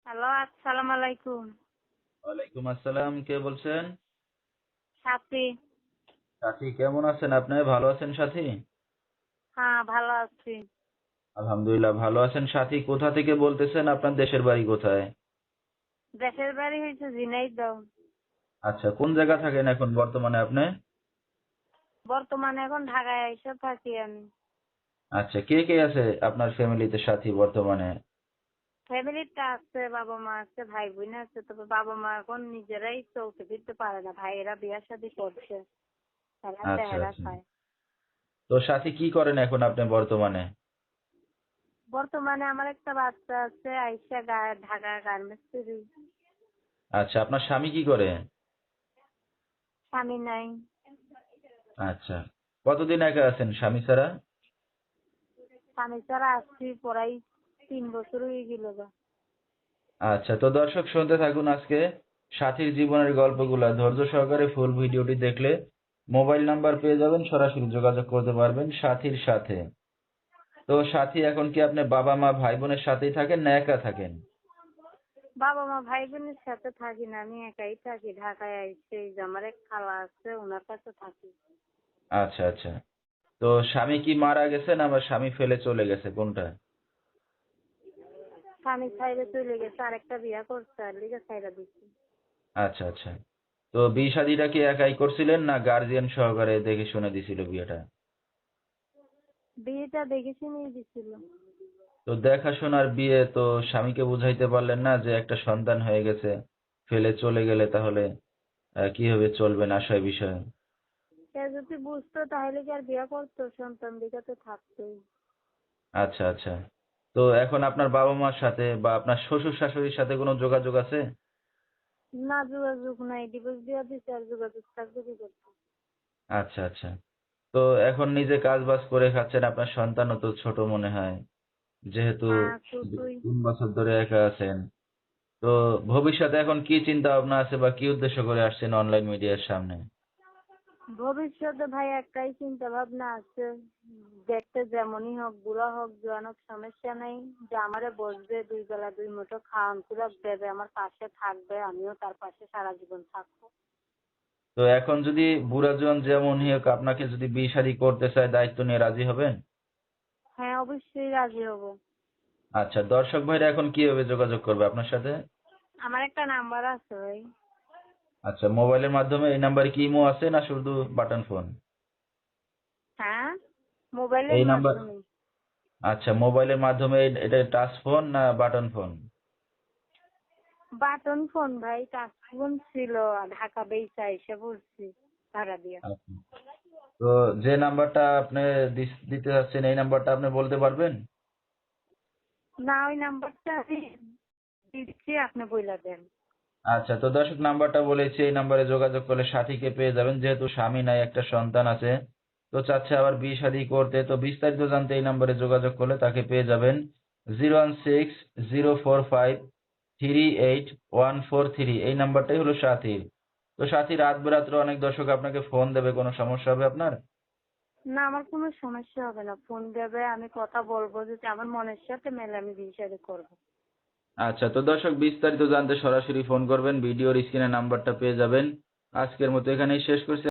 Hello, আসসালামু আলাইকুম। ওয়ালাইকুম আসসালাম। কে বলছেন? সাথী। সাথী, কেমন আছেন আপনি? ভালো আছেন সাথী? হ্যাঁ, ভালো আছি। আলহামদুলিল্লাহ ভালো আছেন সাথী। কোথা থেকে বলতেছেন? আপনার দেশের বাড়ি কোথায়? দেশের বাড়ি হয়েছে ঝিনাইদহ। আচ্ছা, কোন জায়গা থাকেন এখন বর্তমানে আপনি? বর্তমানে এখন ঢাকায় এসে থাকি আমি। আচ্ছা, কে কে আছে আপনার ফ্যামিলিতে সাথী বর্তমানে? ফ্যামিলিতে আছে, বাবা মা আছে, ভাই বোন আছে। তবে বাবা মা এখন নিজেরাই চলতে ফিরতে পারে না, ভাইয়েরা বিয়া শাদী করছে, এরা আচ্ছা চেহারা আচ্ছা। খায়। তো সাথী কি করেন এখন আপনি বর্তমানে? বর্তমানে আমার একটা বাচ্চা আছে, আইসা ঢাকা গার্মেন্টস। আচ্ছা, আপনার স্বামী কি করে? স্বামী নাই। আচ্ছা, কতদিন একা আছেন স্বামী ছাড়া? স্বামী ছাড়া আসছি প্রায় 3 বছর হয়ে গেল গা। আচ্ছা, তো দর্শক শুনতে থাকুন আজকে সাথীর জীবনের গল্পগুলা ধৈর্য সহকারে ফুল ভিডিওটি দেখলে মোবাইল নাম্বার পেয়ে যাবেন, সরাসরি যোগাযোগ করতে পারবেন সাথীর সাথে। তো সাথী, এখন কি আপনি বাবা মা ভাই বোনের সাথেই থাকেন না একা থাকেন? বাবা মা ভাই বোনের সাথে থাকি না, আমি একাই থাকি। ঢাকায় আইসে এই যে আমার এক খালা আছে, ওনার কাছে থাকি। আচ্ছা আচ্ছা। তো স্বামী কি মারা গেছে না আবার স্বামী ফেলে চলে গেছে, কোনটা? স্বামী ছাইরে চলে গেছে, আরেকটা বিয়া করছে, আর লিগে ছাইরা দিচ্ছে। আচ্ছা আচ্ছা। তো বিয়ে শাদীটা কি একাই করছিলেন না গার্জিয়ান সহকারে দেখে শুনে দিছিল বিয়েটা? বিয়েটা দেখে শুনেই দিছিল। তো দেখাশোনার বিয়ে, তো স্বামীকে বুঝাইতে পারলেন না যে একটা সন্তান হয়ে গেছে, ফেলে চলে গেলে তাহলে কিভাবে চলবেন আশয় বিষয়ে? সে যদি বুঝতো তাহলে কি আর বিয়া করতো? সন্তান দিকে তো থাকতোই। আচ্ছা আচ্ছা। তো এখন আপনার বাবা মার সাথে বা আপনার শ্বশুর শাশুড়ির সাথে কোনো যোগাযোগ আছে? না, যোগাযোগ নাই। ডিভোর্স দিয়া দিচ্ছে, আর যোগাযোগ থাকবে কি করতো? আচ্ছা আচ্ছা। তো এখন নিজে কাজ বাজ করে খাচ্ছেন, আপনার সন্তানও তো ছোট মনে হয়, যেহেতু হ্যাঁ, ছোটই। 3 বছর ধরে একা আছেন। তো ভবিষ্যতে এখন কি চিন্তা ভাবনা আছে বা কি উদ্দেশ্য করে আসছেন অনলাইন মিডিয়ার সামনে? ভবিষ্যতে ভাই একটাই চিন্তা ভাবনা আছে। দেখতে যেমনই হোক, বুড়া হোক জোয়ান হোক, সমস্যা নেই। যে আমারে বসবে, 2 বেলা 2 মুঠো খাওয়ান তুলাক দেবে, আমার পাশে থাকবে, আমিও তার পাশে সারা জীবন থাকবো। তো এখন যদি বুড়া জোয়ান যেমনই হোক আপনাকে যদি বিয়ে শাদী করতে চায়, দায়িত্ব নিয়ে রাজি হবেন? হ্যাঁ, অবশ্যই রাজি হব। আচ্ছা, দর্শক ভাইরা এখন কিভাবে যোগাযোগ করবে আপনার সাথে? আমার একটা নাম্বার আছে ভাই। আচ্ছা, মোবাইলের মাধ্যমে এই নাম্বারে কি ইমো আছে না শুধু বাটন ফোন? হ্যাঁ, মোবাইলের এই নাম্বার, মাধ্যমে। আচ্ছা মোবাইলের মাধ্যমে এটা টাচ ফোন না বাটন ফোন? বাটন ফোন ভাই, টাচ ফোন ছিল, ঢাকা বেইচা এসে পড়ছি ভাড়া দিয়া। আচ্ছা। তো যে নাম্বারটা আপনি দিতে যাচ্ছেন এই নাম্বারটা আপনি বলতে পারবেন? না, ওই নাম্বারটা আমি দিচ্ছি, আপনি বইলা দেন। আচ্ছা, তো দর্শক নাম্বারটা বলেছি, এই নাম্বারে যোগাযোগ করলে সাথীকে পেয়ে যাবেন, যেহেতু স্বামী নাই একটা সন্তান আছে, তো চাচ্ছে আবার বিয়ে শাদী করতে। তো বিস্তারিত জানতে এই নাম্বারে যোগাযোগ করলে তাকে পেয়ে যাবেন। 016 045 38 143, এই নাম্বারটাই হলো সাথীর। তো সাথী, রাত বেরাত্রে অনেক দর্শক আপনাকে ফোন দেবে, কোনো সমস্যা হবে আপনার? না, আমার কোনো সমস্যা হবে না। ফোন দেবে, আমি কথা বলবো, যদি আমার মনের সাথে মেলে আমি বিয়ে শাদী করবো। আচ্ছা, তো দর্শক বিস্তারিত জানতে সরাসরি ফোন করবেন, ভিডিওর স্ক্রিনে নাম্বারটা পেয়ে যাবেন। আজকের মতো এখানেই শেষ করছি।